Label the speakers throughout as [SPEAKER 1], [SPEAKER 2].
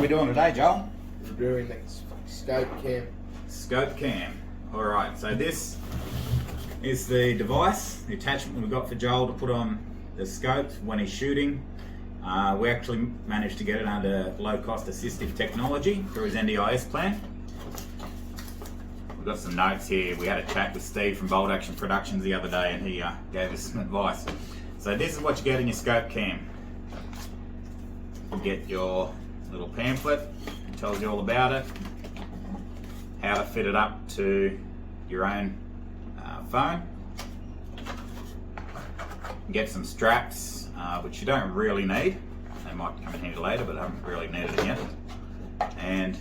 [SPEAKER 1] doing today, Joel?
[SPEAKER 2] Reviewing the scope cam.
[SPEAKER 1] Scope cam. Alright, so this is the device, the attachment we've got for Joel to put on the scope when he's shooting. We actually managed to get it under low-cost assistive technology through his NDIS plan. We've got some notes here. We had a chat with Steve from Bold Action Productions the other day and he gave us some advice. So this is what you get in your scope cam. You get your little pamphlet, it tells you all about it, how to fit it up to your own phone. You get some straps, which you don't really need. They might come in handy later, but I haven't really needed it yet. And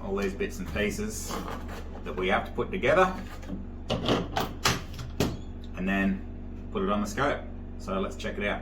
[SPEAKER 1] all these bits and pieces that we have to put together and then put it on the scope. So let's check it out.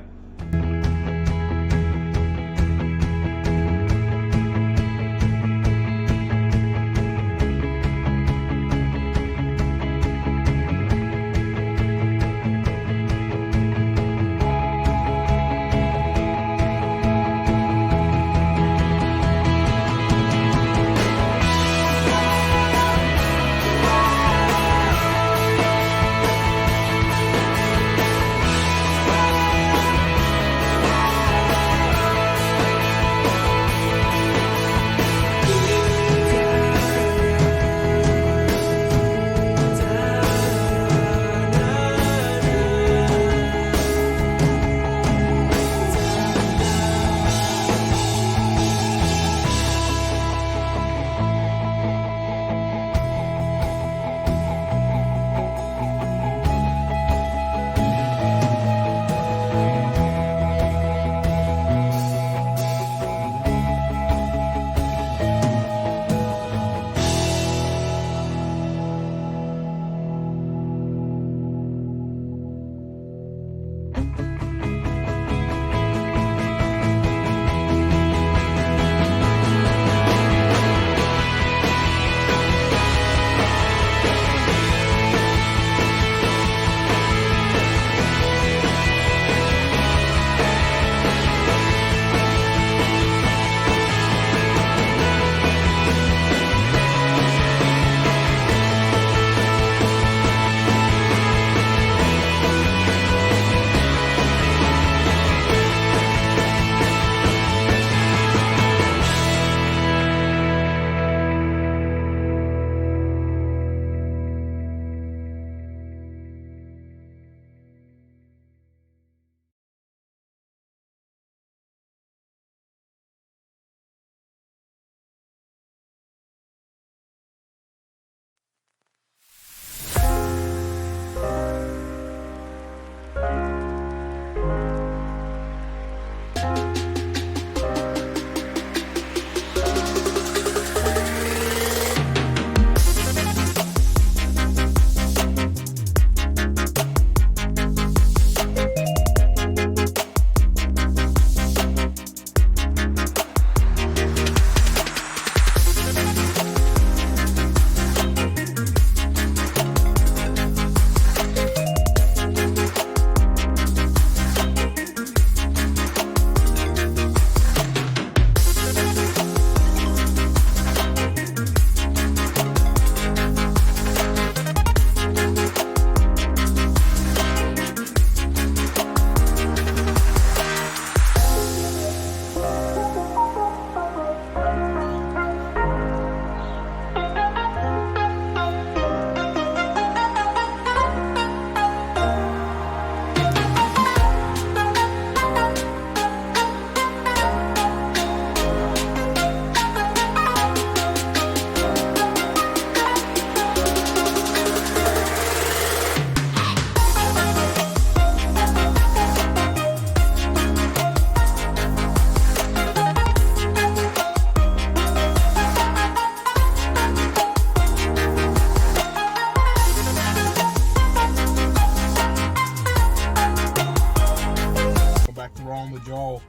[SPEAKER 2] Joel.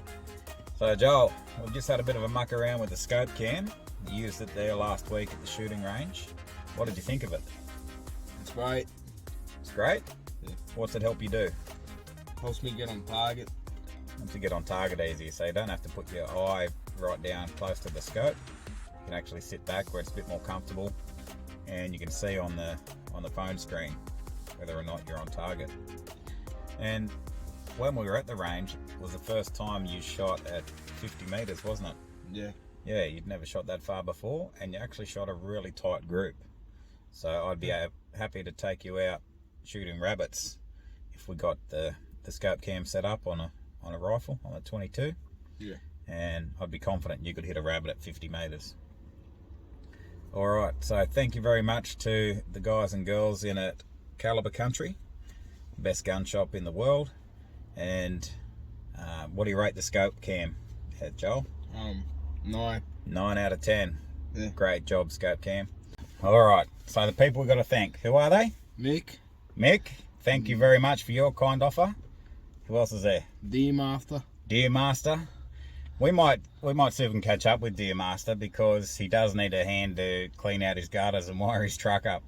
[SPEAKER 1] So Joel, we've just had a bit of a muck around with the scope cam. You used it there last week at the shooting range. What did you think of it?
[SPEAKER 2] It's great.
[SPEAKER 1] It's great?
[SPEAKER 2] Yeah.
[SPEAKER 1] What's it help you do?
[SPEAKER 2] Helps me get on target.
[SPEAKER 1] to get on target easier, so you don't have to put your eye right down close to the scope. You can actually sit back where it's a bit more comfortable, and you can see on the phone screen whether or not you're on target. And when we were at the range, it was the first time you shot at 50 meters, wasn't it?
[SPEAKER 2] Yeah.
[SPEAKER 1] Yeah, you'd never shot that far before, and you actually shot a really tight group. So I'd be happy to take you out shooting rabbits if we got the scope cam set up on a rifle, on a 22.
[SPEAKER 2] Yeah.
[SPEAKER 1] And I'd be confident you could hit a rabbit at 50 meters. All right, so thank you very much to the guys and girls in at Caliber Country, best gun shop in the world. And what do you rate the scope cam, Joel?
[SPEAKER 2] 9.
[SPEAKER 1] 9 out of 10.
[SPEAKER 2] Yeah.
[SPEAKER 1] Great job, scope cam. All right, so the people we've got to thank, who are they? Mick, thank you very much for your kind offer. Who else is there?
[SPEAKER 2] Deer Master.
[SPEAKER 1] We might see if we can catch up with Deer Master, because he does need a hand to clean out his gutters and wire his truck up.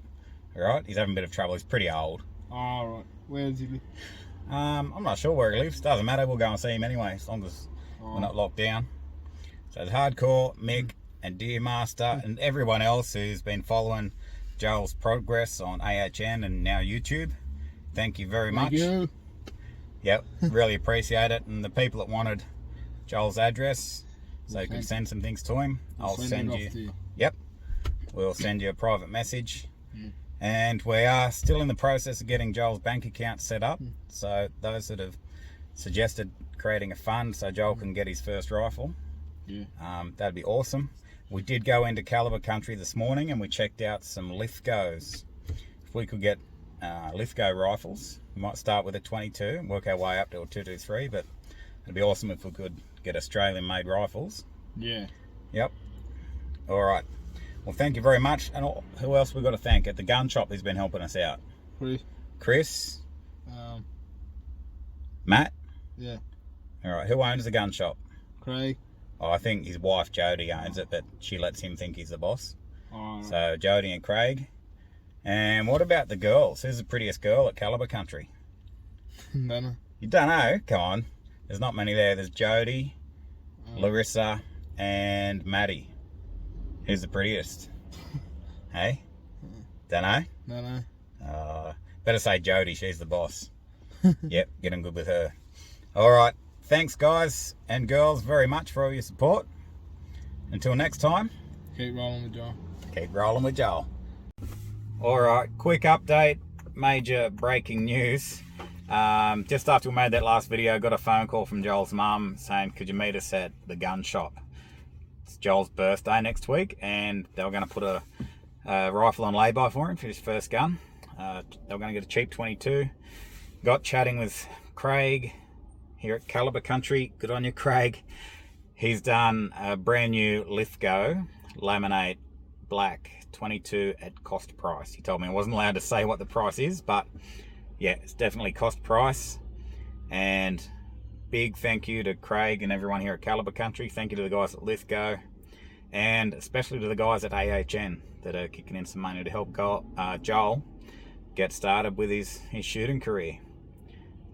[SPEAKER 1] All right, he's having a bit of trouble. He's pretty old.
[SPEAKER 2] All right. Where does he live?
[SPEAKER 1] I'm not sure where he lives. Doesn't matter. We'll go and see him anyway, as long as we're not locked down. So it's Hardcore, Mick, and Deer Master, and everyone else who's been following Joel's progress on AHN and now YouTube. Thank you very much.
[SPEAKER 2] Thank you.
[SPEAKER 1] Yep, really appreciate it. And the people that wanted Joel's address so you could send some things to him, I'll send you. Yep, we'll send you a private message. And we are still in the process of getting Joel's bank account set up. So those that have suggested creating a fund so Joel can get his first rifle, that'd be awesome. We did go into Caliber Country this morning and we checked out some Lithgos. If we could get Lithgo rifles, we might start with a 22 and work our way up to a 223, but it'd be awesome if we could get Australian made rifles.
[SPEAKER 2] Yeah.
[SPEAKER 1] Yep. All right. Well, thank you very much. And who else we got to thank at the gun shop who's been helping us out? Chris. Matt.
[SPEAKER 2] Yeah.
[SPEAKER 1] All right. Who owns the gun shop?
[SPEAKER 2] Craig.
[SPEAKER 1] Oh, I think his wife Jody owns it, but she lets him think he's the boss.
[SPEAKER 2] Right.
[SPEAKER 1] So Jody and Craig. And what about the girls? Who's the prettiest girl at Caliber Country?
[SPEAKER 2] Don't know.
[SPEAKER 1] You don't know? Come on. There's not many there. There's Jody, Larissa, and Maddie. Who's the prettiest? Hey? Don't know?
[SPEAKER 2] Don't know.
[SPEAKER 1] Better say Jody, she's the boss. Yep, getting good with her. All right. Thanks, guys and girls, very much for all your support. Until next time.
[SPEAKER 2] Keep rolling with Joel.
[SPEAKER 1] Keep rolling with Joel. All right, quick update. Major breaking news. Just after we made that last video, got a phone call from Joel's mum saying, could you meet us at the gun shop? It's Joel's birthday next week, and they were going to put a rifle on lay-by for him for his first gun. They were going to get a cheap 22. Got chatting with Craig here at Caliber Country. Good on you, Craig. He's done a brand new Lithgo Laminate Black 22 at cost price. He told me I wasn't allowed to say what the price is, but yeah, it's definitely cost price. And big thank you to Craig and everyone here at Caliber Country. Thank you to the guys at Lithgo, and especially to the guys at AHN that are kicking in some money to help Joel get started with his shooting career.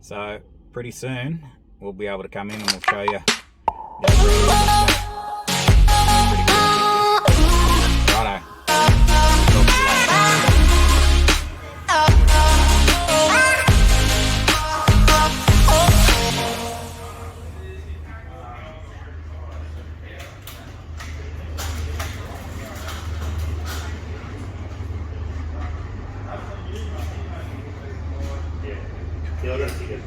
[SPEAKER 1] So pretty soon we'll be able to come in and we'll show you. Righto. Talk to you later.
[SPEAKER 3] Yeah, I gotta see it.